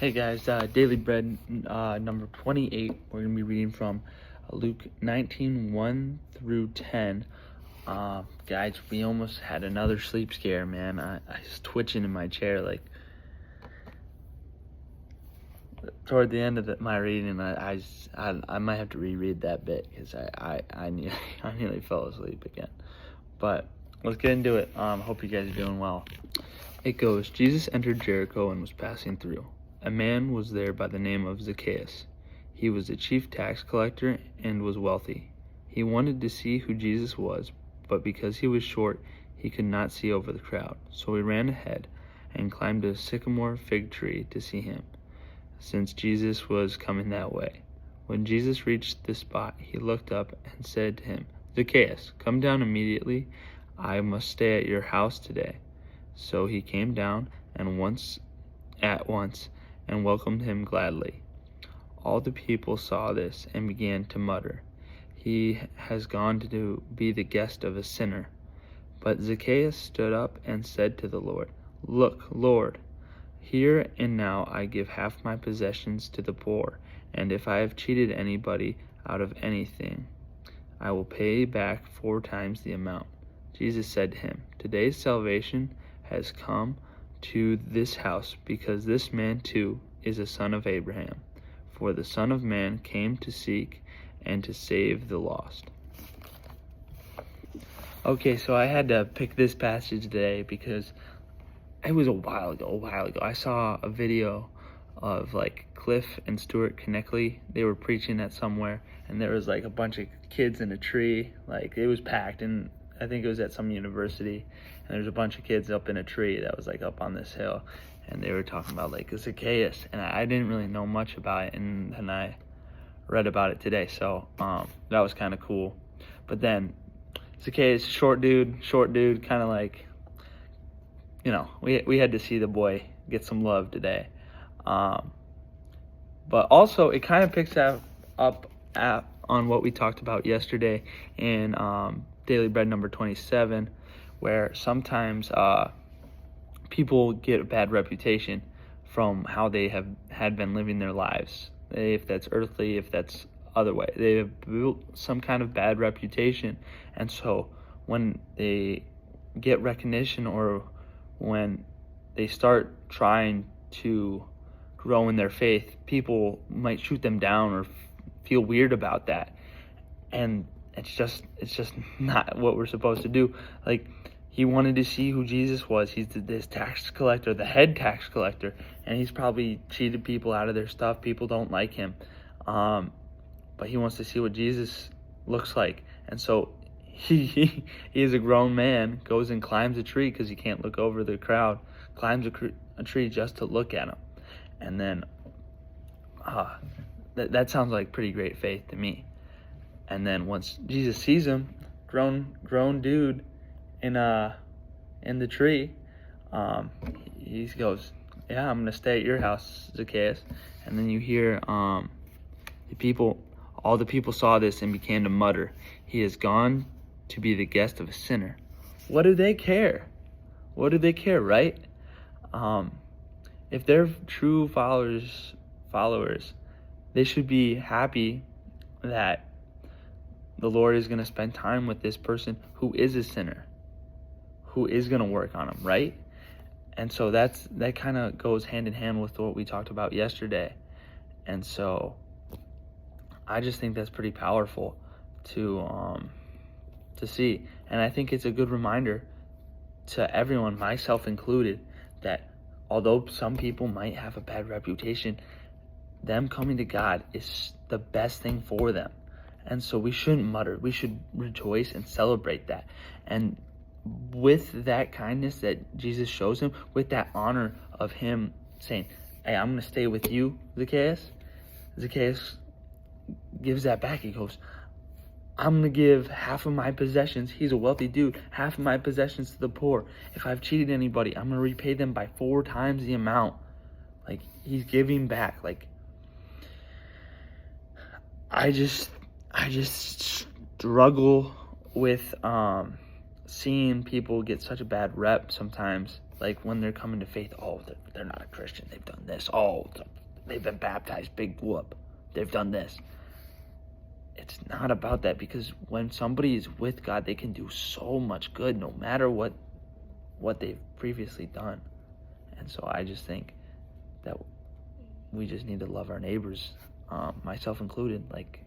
Hey guys, Daily Bread number 28. We're going to be reading from Luke 19:1 through 10. Guys, we almost had another sleep scare, man. I was twitching in my chair like toward the end of my reading. I might have to reread that bit because I nearly fell asleep again. But let's get into it. Hope you guys are doing well. It goes, Jesus entered Jericho and was passing through. A man was there by the name of Zacchaeus. He was a chief tax collector and was wealthy. He wanted to see who Jesus was, but because he was short, he could not see over the crowd. So he ran ahead and climbed a sycamore fig tree to see him, since Jesus was coming that way. When Jesus reached the spot, he looked up and said to him, "Zacchaeus, come down immediately. I must stay at your house today." So he came down at once and welcomed him gladly. All the people saw this and began to mutter, "He has gone to be the guest of a sinner." But Zacchaeus stood up and said to the Lord, "Look, Lord, here and now I give half my possessions to the poor, and if I have cheated anybody out of anything, I will pay back 4 times the amount." Jesus said to him, "Today's salvation has come to this house, because this man too is a son of Abraham. For the Son of Man came to seek and to save the lost." Okay, so I had to pick this passage today because it was a while ago. I saw a video of like Cliff and Stuart Conneckley. They were preaching at somewhere, and there was like a bunch of kids in a tree. Like it was packed, and I think it was at some university, and there's a bunch of kids up in a tree that was like up on this hill, and they were talking about like Zacchaeus, and I didn't really know much about it, and then I read about it today, so that was kind of cool. But then Zacchaeus, short dude, kind of like, we had to see the boy get some love today. But also it kind of picks up on what we talked about yesterday in Daily Bread number 27, where sometimes people get a bad reputation from how they had been living their lives. If that's earthly, if that's other way, they have built some kind of bad reputation, and so when they get recognition or when they start trying to grow in their faith, people might shoot them down or feel weird about that, and it's just not what we're supposed to do. Like, he wanted to see who Jesus was. He's this tax collector, the head tax collector, and he's probably cheated people out of their stuff. People don't like him, but he wants to see what Jesus looks like. And so he is a grown man, goes and climbs a tree because he can't look over the crowd, climbs a tree just to look at him. And then that sounds like pretty great faith to me. And then once Jesus sees him, grown dude in the tree, he goes, "Yeah, I'm gonna stay at your house, Zacchaeus." And then you hear all the people saw this and began to mutter, "He has gone to be the guest of a sinner." What do they care? Right? If they're true followers, they should be happy that the Lord is going to spend time with this person who is a sinner, who is going to work on him, right? And so that kind of goes hand in hand with what we talked about yesterday. And so I just think that's pretty powerful to see. And I think it's a good reminder to everyone, myself included, that although some people might have a bad reputation, them coming to God is the best thing for them. And so we shouldn't mutter. We should rejoice and celebrate that. And with that kindness that Jesus shows him, with that honor of him saying, "Hey, I'm going to stay with you, Zacchaeus," Zacchaeus gives that back. He goes, "I'm going to give half of my possessions." He's a wealthy dude. "Half of my possessions to the poor. If I've cheated anybody, I'm going to repay them by 4 times the amount." Like, he's giving back. Like, I just struggle with seeing people get such a bad rep sometimes like when they're coming to faith, oh, they're not a Christian, they've done this, oh, they've been baptized, big whoop, they've done this. It's not about that, because when somebody is with God, they can do so much good no matter what they've previously done. And so I just think that we just need to love our neighbors, myself included. Like,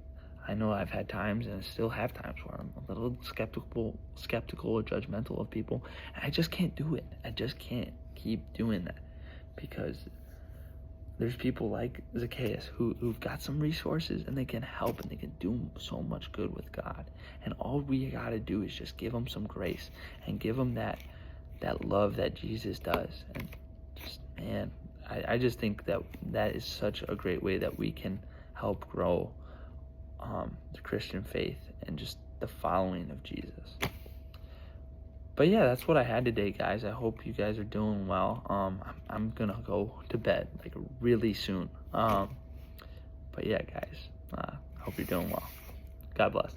I know I've had times, and I still have times, where I'm a little skeptical or judgmental of people, and I just can't do it. I just can't keep doing that, because there's people like Zacchaeus who've got some resources, and they can help, and they can do so much good with God. And all we gotta do is just give them some grace, and give them that love that Jesus does. And just, man, I just think that is such a great way that we can help grow the Christian faith and just the following of Jesus. But yeah, that's what I had today, guys. I hope you guys are doing well. I'm gonna go to bed like really soon. But yeah, guys, I hope you're doing well. God bless.